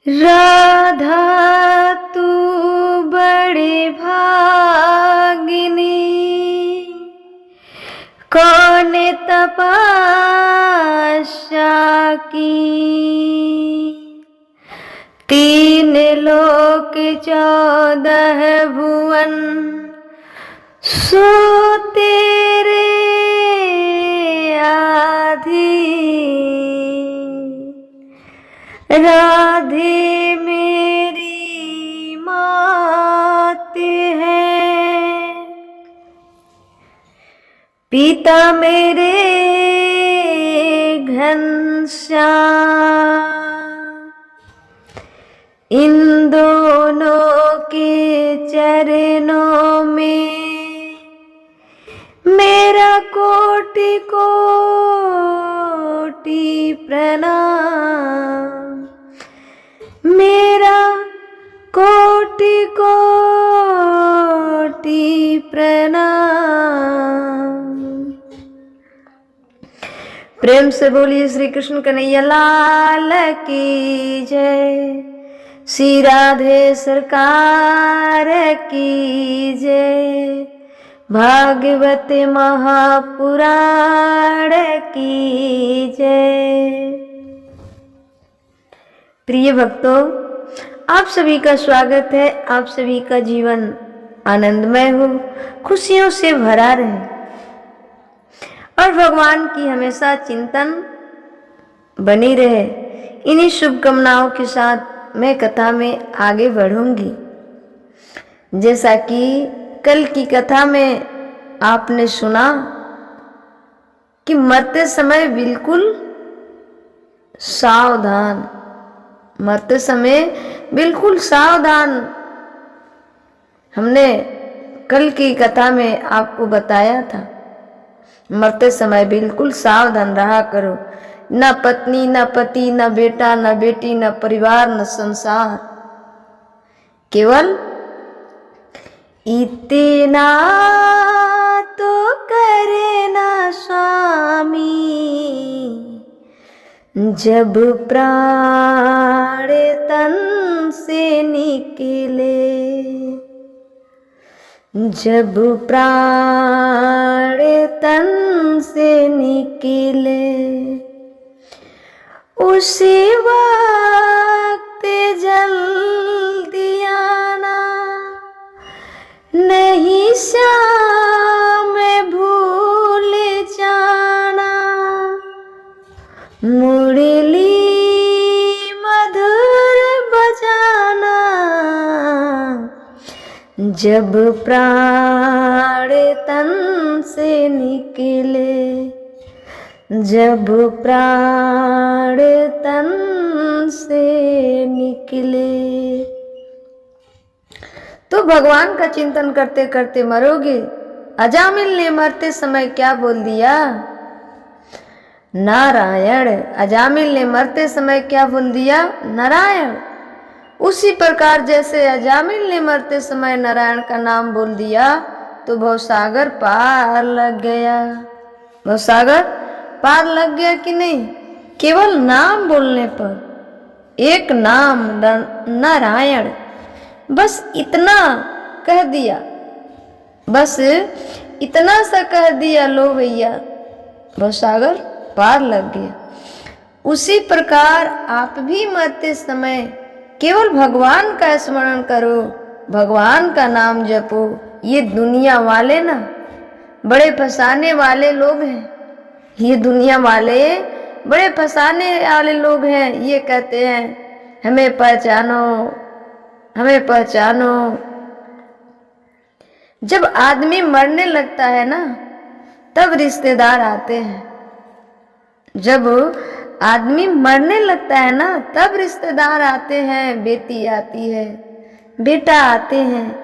राधा तू बड़ी भागिनी, कौन तपस्या की। 3 लोक 14 भुवन सो तेरे आधीन। राधे मेरी मात है, पिता मेरे घनश्याम। इन दोनों के चरणों में मेरा कोटि कोटि प्रणाम। मेरा कोटि कोटि प्रणाम। प्रेम से बोलिए श्री कृष्ण कन्हैया लाल की जय, श्री राधे सरकार की जय, भागवत महापुराण की जय। प्रिय भक्तों, आप सभी का स्वागत है। आप सभी का जीवन आनंदमय हो, खुशियों से भरा रहे और भगवान की हमेशा चिंतन बनी रहे। इन्हीं शुभकामनाओं के साथ मैं कथा में आगे बढ़ूंगी। जैसा कि कल की कथा में आपने सुना कि मरते समय बिल्कुल सावधान, मरते समय बिल्कुल सावधान। हमने कल की कथा में आपको बताया था, मरते समय बिल्कुल सावधान रहा करो। न पत्नी, न पति, न बेटा, न बेटी, न परिवार, न संसार, केवल इतना तो करे ना स्वामी, जब प्राण तन से निकले। जब प्राण तन से निकले, उसी वक्त जल्दी आना, नहीं श्याम भूल जाना। मुरली मधुर बजाना, जब प्राण तन से निकले। जब प्राण तन से निकले। तो भगवान का चिंतन करते करते मरोगे। अजामिल ने मरते समय क्या बोल दिया? नारायण। अजामिल ने मरते समय क्या बोल दिया? नारायण। उसी प्रकार जैसे अजामिल ने मरते समय नारायण का नाम बोल दिया तो भवसागर पार लग गया। भवसागर पार लग गया कि नहीं? केवल नाम बोलने पर, एक नाम नारायण, बस इतना कह दिया, बस इतना सा कह दिया, लो भैया भवसागर पार लग गया। उसी प्रकार आप भी मरते समय केवल भगवान का स्मरण करो, भगवान का नाम जपो। ये दुनिया वाले ना बड़े फंसाने वाले लोग हैं। ये दुनिया वाले बड़े फंसाने वाले लोग हैं। ये कहते हैं हमें पहचानो, हमें पहचानो। जब आदमी मरने लगता है ना, तब रिश्तेदार आते हैं। जब आदमी मरने लगता है ना, तब रिश्तेदार आते हैं। बेटी आती है, बेटा आते हैं,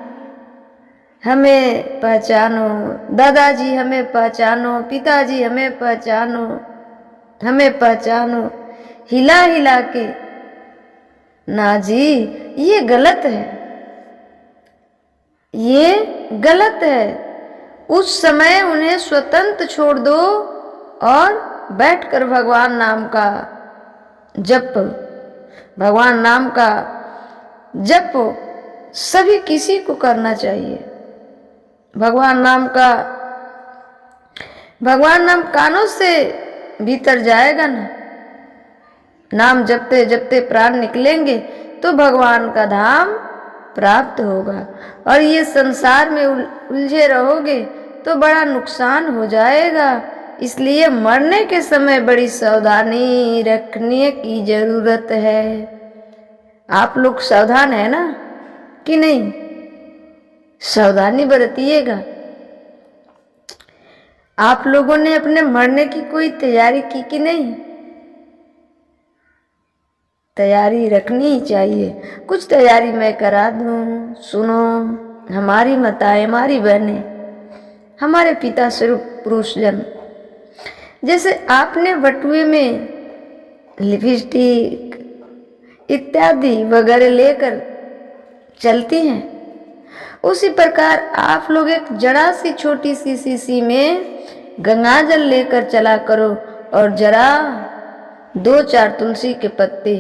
हमें पहचानो, दादाजी हमें पहचानो, पिताजी हमें पहचानो, हमें पहचानो, हिला हिला के। ना जी, ये गलत है, ये गलत है। उस समय उन्हें स्वतंत्र छोड़ दो और बैठकर भगवान नाम का जप। भगवान नाम का जप सभी किसी को करना चाहिए। भगवान नाम कानों से भीतर जाएगा ना, नाम जपते जपते प्राण निकलेंगे तो भगवान का धाम प्राप्त होगा। और ये संसार में उलझे रहोगे तो बड़ा नुकसान हो जाएगा। इसलिए मरने के समय बड़ी सावधानी रखने की जरूरत है। आप लोग सावधान है ना कि नहीं? सावधानी बरतिएगा। आप लोगों ने अपने मरने की कोई तैयारी की कि नहीं? तैयारी रखनी ही चाहिए। कुछ तैयारी मैं करा दूं, सुनो। हमारी माताएं, हमारी बहनें, हमारे पिता स्वरूप पुरुषजन, जैसे आपने बटुए में लिपस्टिक इत्यादि वगैरह लेकर चलती हैं, उसी प्रकार आप लोग एक जरा सी छोटी सी शीशी में गंगाजल लेकर चला करो और जरा 2-4 तुलसी के पत्ते।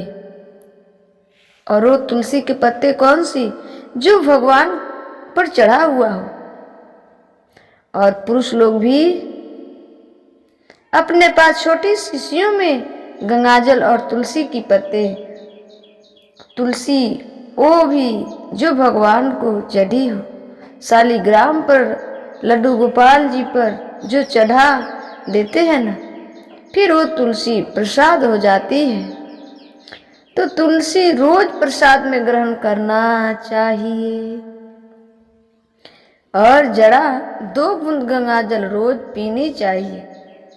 और वो तुलसी के पत्ते कौन सी? जो भगवान पर चढ़ा हुआ हो। और पुरुष लोग भी अपने पास छोटी शीशियों में गंगाजल और तुलसी की पत्ते, तुलसी वो भी जो भगवान को चढ़ी हो। शालिग्राम पर, लड्डू गोपाल जी पर जो चढ़ा देते हैं ना, फिर वो तुलसी प्रसाद हो जाती है। तो तुलसी रोज प्रसाद में ग्रहण करना चाहिए। और जरा 2 बूंद गंगाजल रोज पीनी चाहिए।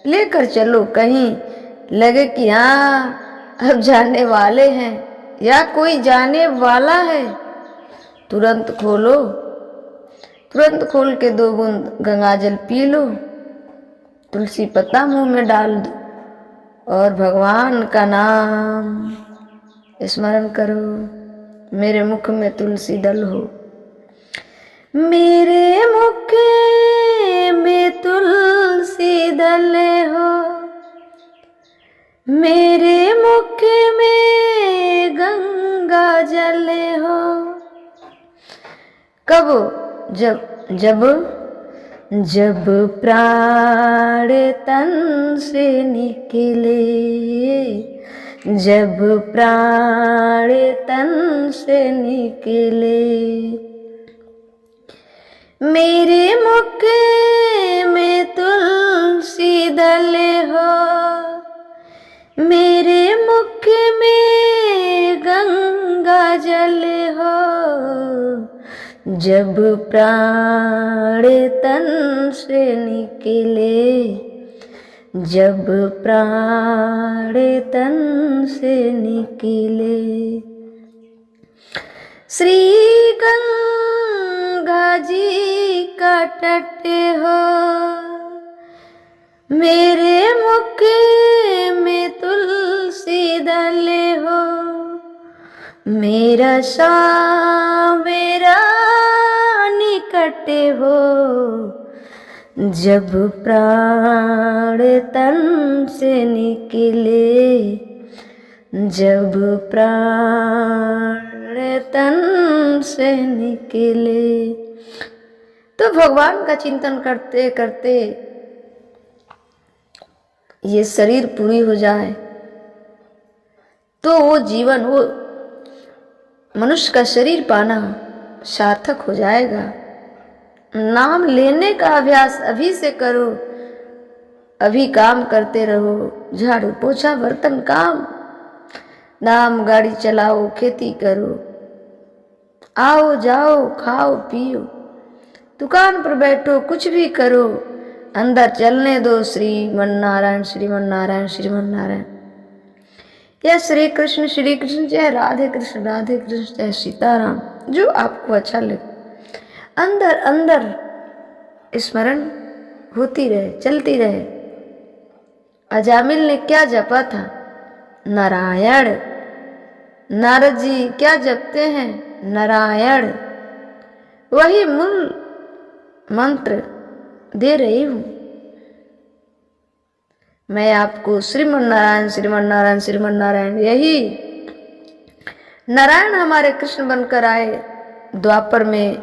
लेकर चलो, कहीं लगे कि हाँ अब जाने वाले हैं या कोई जाने वाला है, तुरंत खोलो, तुरंत खोल के 2 बूंद गंगाजल पी लो, तुलसी पत्ता मुंह में डाल दो और भगवान का नाम स्मरण करो। मेरे मुख में तुलसी दल हो, मेरे मुख में तुलसी दल हो, मेरे मुख में गंगा जल हो। कब? जब प्राण तन से निकले, जब प्राण तन से निकले, मेरे मुख में तुलसी दल हो, मेरे मुख में गंगा जल हो। जब प्राण तन से निकले, जब प्राण तन से निकले, श्री गंगा जी का तट हो, मेरे मुख में तुलसी दल हो, मेरा मेरा निकट हो। जब प्राण तन से निकले, जब प्राण तन से निकले। तो भगवान का चिंतन करते करते ये शरीर पूरी हो जाए तो वो जीवन, वो मनुष्य का शरीर पाना सार्थक हो जाएगा। नाम लेने का अभ्यास अभी से करो, अभी काम करते रहो, झाड़ू पोछा बर्तन काम, नाम गाड़ी चलाओ, खेती करो, आओ जाओ, खाओ पियो, दुकान पर बैठो, कुछ भी करो, अंदर चलने दो श्रीमन नारायण श्रीमन नारायण श्रीमन नारायण। या श्री कृष्ण चाहे राधे कृष्ण चाहे सीताराम, जो आपको अच्छा लगे, अंदर अंदर स्मरण होती रहे, चलती रहे। अजामिल ने क्या जपा था? नारायण। नारद जी क्या जपते हैं? नारायण। वही मूल मंत्र दे रही हूं मैं आपको, श्रीमन नारायण श्रीमन नारायण श्रीमन नारायण। यही नारायण हमारे कृष्ण बनकर आए द्वापर में,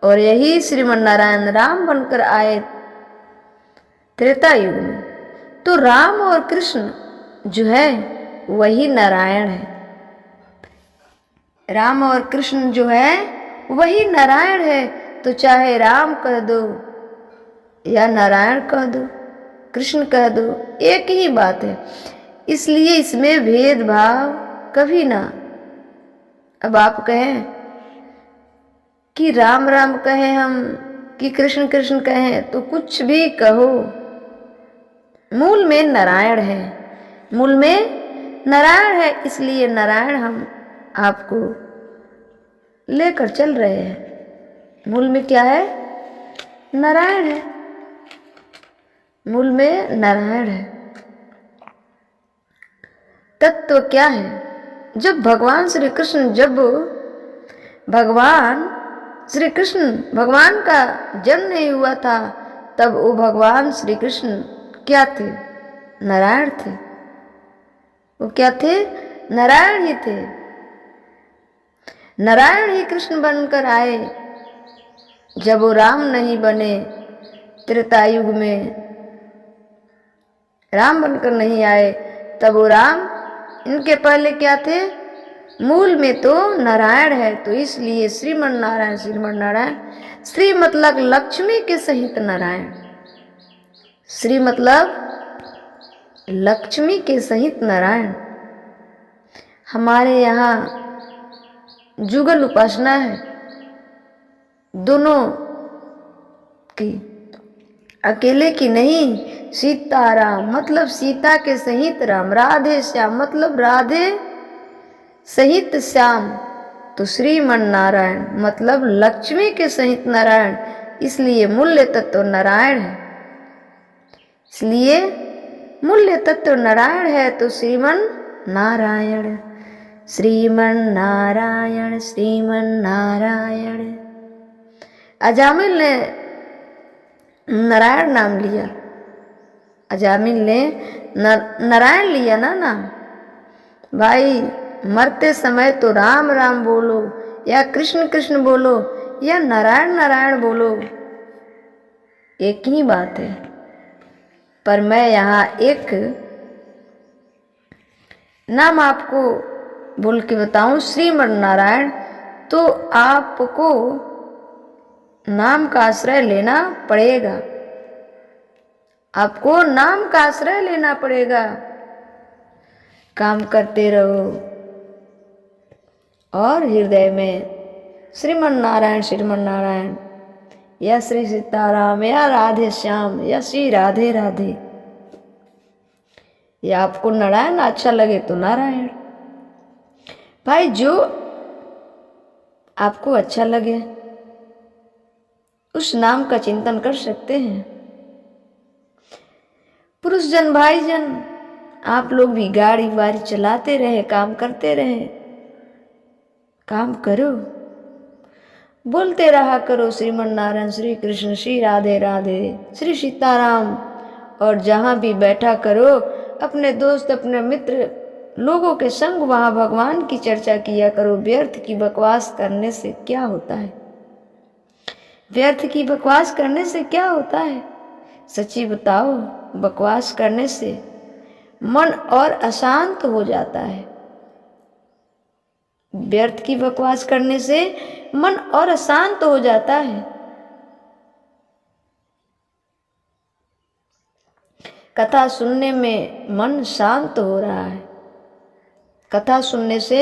और यही श्रीमन नारायण राम बनकर आए त्रेता युग में। तो राम और कृष्ण जो है वही नारायण है। राम और कृष्ण जो है वही नारायण है। तो चाहे राम कह दो या नारायण कह दो, कृष्ण कह दो, एक ही बात है। इसलिए इसमें भेदभाव कभी ना। अब आप कहें कि राम राम कहें हम कि कृष्ण कृष्ण कहें, तो कुछ भी कहो, मूल में नारायण है, मूल में नारायण है। इसलिए नारायण हम आपको लेकर चल रहे हैं। मूल में क्या है? नारायण है, मूल में नारायण है। तत्व क्या है? जब भगवान श्री कृष्ण भगवान का जन्म नहीं हुआ था, तब वो भगवान श्री कृष्ण क्या थे? नारायण थे। वो क्या थे? नारायण ही थे। नारायण ही कृष्ण बनकर आए। जब वो राम नहीं बने, त्रेता युग में राम बनकर नहीं आए, तब वो राम, इनके पहले क्या थे? मूल में तो नारायण है। तो इसलिए श्रीमन नारायण, श्री मतलब लक्ष्मी के सहित नारायण, श्री मतलब लक्ष्मी के सहित नारायण। हमारे यहाँ जुगल उपासना है दोनों की, अकेले की नहीं। सीताराम मतलब सीता के सहित राम, राधे श्याम मतलब राधे सहित श्याम। तो श्रीमन नारायण मतलब लक्ष्मी के सहित नारायण। इसलिए मूल्य तत्व नारायण है। इसलिए मूल्य तत्व नारायण है। तो श्रीमन नारायण, श्रीमन नारायण, श्रीमन नारायण। अजामिल ने नारायण नाम लिया, अजामिल ने नारायण लिया ना नाम। भाई मरते समय तो राम राम बोलो या कृष्ण कृष्ण बोलो या नारायण नारायण बोलो, एक ही बात है। पर मैं यहाँ एक नाम आपको बोल के बताऊं, श्रीमन नारायण। तो आपको नाम का आश्रय लेना पड़ेगा, आपको नाम का आश्रय लेना पड़ेगा। काम करते रहो और हृदय में श्रीमन नारायण या श्री सीताराम या राधे श्याम या श्री राधे राधे, या आपको नारायण अच्छा लगे तो नारायण। भाई जो आपको अच्छा लगे उस नाम का चिंतन कर सकते हैं। पुरुष जन, भाई जन, आप लोग भी गाड़ी वाड़ी चलाते रहे, काम करते रहे, काम करो, बोलते रहा करो श्रीमन नारायण, श्री कृष्ण, श्री राधे राधे, श्री सीताराम। और जहाँ भी बैठा करो, अपने दोस्त, अपने मित्र लोगों के संग वहाँ भगवान की चर्चा किया करो। व्यर्थ की बकवास करने से क्या होता है? व्यर्थ की बकवास करने से क्या होता है? सच्ची बताओ, बकवास करने से मन और अशांत हो जाता है। व्यर्थ की बकवास करने से मन और अशांत हो जाता है। कथा सुनने में मन शांत हो रहा है, कथा सुनने से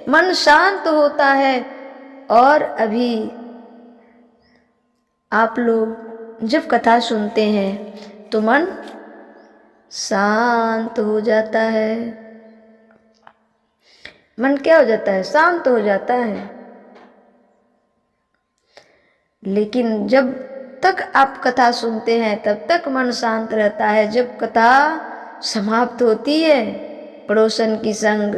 मन शांत होता है। और अभी आप लोग जब कथा सुनते हैं तो मन शांत हो जाता है। मन क्या हो जाता है? शांत हो जाता है। लेकिन जब तक आप कथा सुनते हैं तब तक मन शांत रहता है। जब कथा समाप्त होती है, पड़ोसन की संग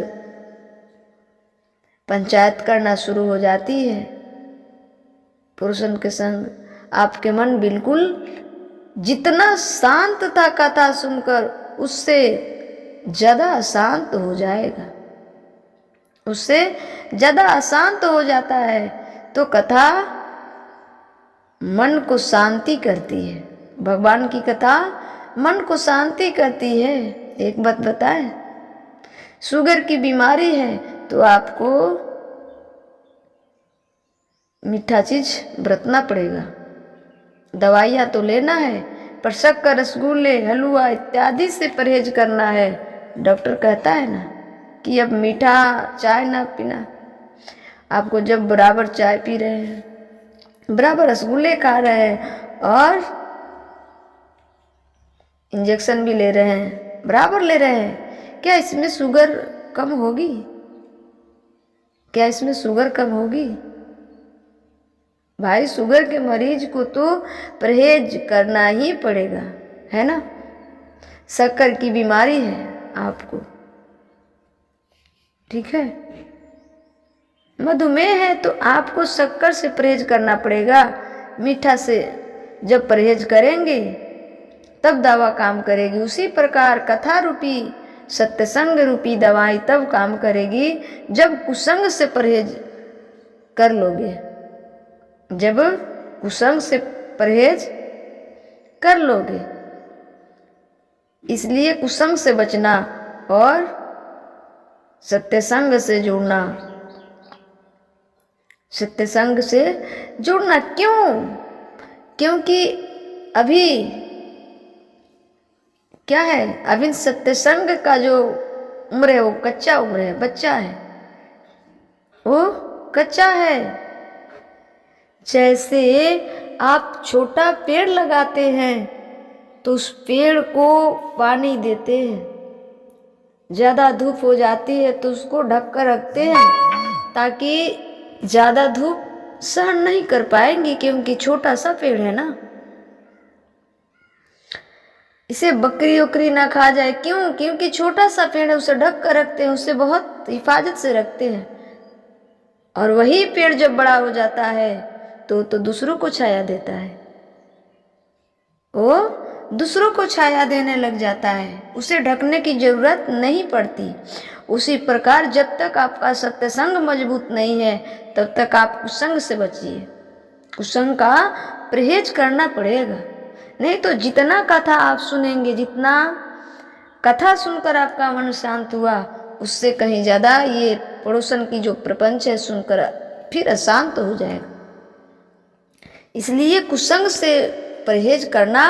पंचायत करना शुरू हो जाती है, पुरुषन के संग, आपके मन बिल्कुल जितना शांत था कथा सुनकर उससे ज्यादा शांत हो जाएगा। उससे ज़्यादा आसान तो हो जाता है। तो कथा मन को शांति करती है, भगवान की कथा मन को शांति करती है। एक बात बताएं, शुगर की बीमारी है तो आपको मीठा चीज बरतना पड़ेगा, दवाइयाँ तो लेना है, पर शक्कर, रसगुल्ले, हलवा इत्यादि से परहेज करना है। डॉक्टर कहता है ना कि अब मीठा चाय ना पीना। आपको जब बराबर चाय पी रहे हैं, बराबर रसगुल्ले खा रहे हैं और इंजेक्शन भी ले रहे हैं, बराबर ले रहे हैं, क्या इसमें शुगर कम होगी? क्या इसमें शुगर कम होगी? भाई शुगर के मरीज को तो परहेज करना ही पड़ेगा, है ना। शक्कर की बीमारी है आपको, ठीक है। मधुमेह है तो आपको शक्कर से परहेज करना पड़ेगा। मीठा से जब परहेज करेंगे तब दवा काम करेगी। उसी प्रकार कथा रूपी, सत्संग रूपी दवाई तब काम करेगी जब कुसंग से परहेज कर लोगे, जब कुसंग से परहेज कर लोगे। इसलिए कुसंग से बचना और सत्संग से जुड़ना, सत्संग से जुड़ना। क्यों? क्योंकि अभी क्या है, अभी सत्संग का जो उम्र है वो कच्चा उम्र है, बच्चा है, वो कच्चा है। जैसे आप छोटा पेड़ लगाते हैं तो उस पेड़ को पानी देते हैं, ज़्यादा धूप हो जाती है तो उसको ढक कर रखते हैं ताकि ज़्यादा धूप सहन नहीं कर पाएंगी, क्योंकि छोटा सा पेड़ है ना। इसे बकरी उकरी ना खा जाए, क्यों? क्योंकि छोटा सा पेड़ है, उसे ढक कर रखते हैं, उसे बहुत हिफाजत से रखते हैं। और वही पेड़ जब बड़ा हो जाता है तो दूसरों को छाया देता है, वो दूसरों को छाया देने लग जाता है, उसे ढकने की जरूरत नहीं पड़ती। उसी प्रकार जब तक आपका सत्संग मजबूत नहीं है तब तक आप कुसंग से बचिए, कुसंग का परहेज करना पड़ेगा। नहीं तो जितना कथा आप सुनेंगे, जितना कथा सुनकर आपका मन शांत हुआ, उससे कहीं ज़्यादा ये पड़ोसन की जो प्रपंच है सुनकर फिर अशांत हो जाएगा। इसलिए कुसंग से परहेज करना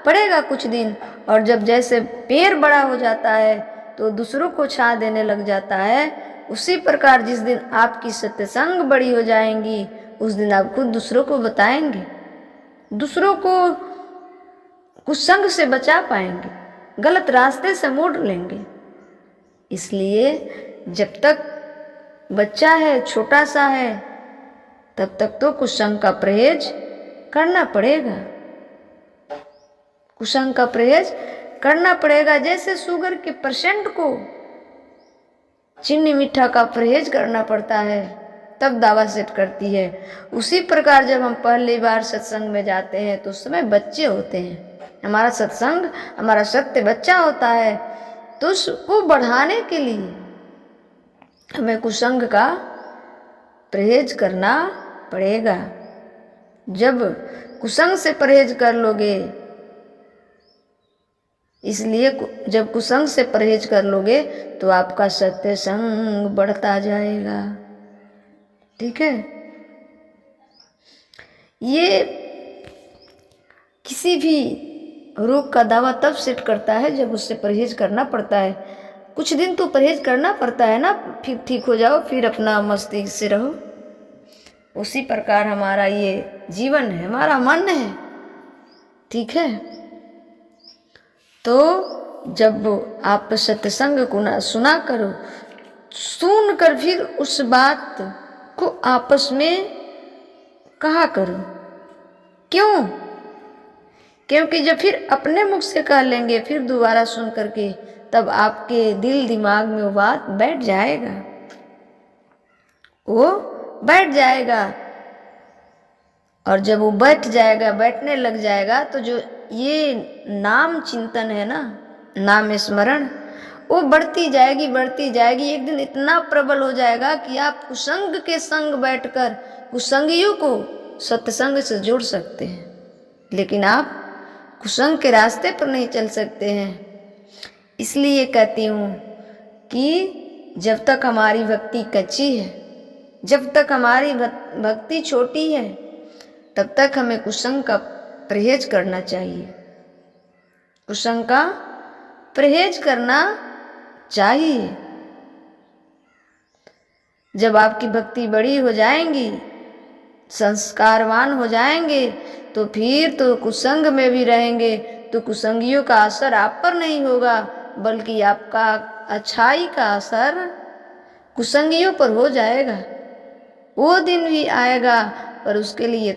पड़ेगा कुछ दिन। और जब जैसे पेड़ बड़ा हो जाता है तो दूसरों को छा देने लग जाता है, उसी प्रकार जिस दिन आपकी सत्संग बड़ी हो जाएंगी उस दिन आप खुद दूसरों को बताएंगे, दूसरों को कुसंग से बचा पाएंगे, गलत रास्ते से मोड़ लेंगे। इसलिए जब तक बच्चा है, छोटा सा है, तब तक तो कुसंग का परहेज करना पड़ेगा, कुसंग का परहेज करना पड़ेगा। जैसे शुगर के पेशेंट को चीनी मीठा का परहेज करना पड़ता है तब दवा सेट करती है, उसी प्रकार जब हम पहली बार सत्संग में जाते हैं तो उस समय बच्चे होते हैं, हमारा सत्संग, हमारा सत्य बच्चा होता है, तो उसको बढ़ाने के लिए हमें कुसंग का परहेज करना पड़ेगा। जब कुसंग से परहेज कर लोगे, इसलिए जब कुसंग से परहेज कर लोगे तो आपका सत्संग बढ़ता जाएगा, ठीक है। ये किसी भी रोग का दावा तब सेट करता है जब उससे परहेज करना पड़ता है। कुछ दिन तो परहेज करना पड़ता है ना, फिर ठीक हो जाओ, फिर अपना मस्ती से रहो। उसी प्रकार हमारा ये जीवन है, हमारा मन है, ठीक है। तो जब आप सत्संग को ना सुना करो, सुन कर फिर उस बात को आपस में कहा करो। क्यों? क्योंकि जब फिर अपने मुख से कह लेंगे फिर दोबारा सुन करके, तब आपके दिल दिमाग में वो बात बैठ जाएगा, वो बैठ जाएगा। और जब वो बैठ जाएगा, बैठने लग जाएगा, तो जो ये नाम चिंतन है ना, नाम स्मरण, वो बढ़ती जाएगी, एक दिन इतना प्रबल हो जाएगा कि आप कुसंग के संग बैठकर कुसंगियों को सत्संग से जोड़ सकते हैं, लेकिन आप कुसंग के रास्ते पर नहीं चल सकते हैं। इसलिए कहती हूँ कि जब तक हमारी भक्ति कच्ची है, जब तक हमारी भक्ति छोटी है, तब तक हमें कुसंग का परहेज करना चाहिए, कुसंग का परहेज करना चाहिए। जब आपकी भक्ति बड़ी हो जाएंगी, संस्कारवान हो जाएंगे, तो फिर तो कुसंग में भी रहेंगे तो कुसंगियों का असर आप पर नहीं होगा, बल्कि आपका अच्छाई का असर कुसंगियों पर हो जाएगा। वो दिन भी आएगा, पर उसके लिए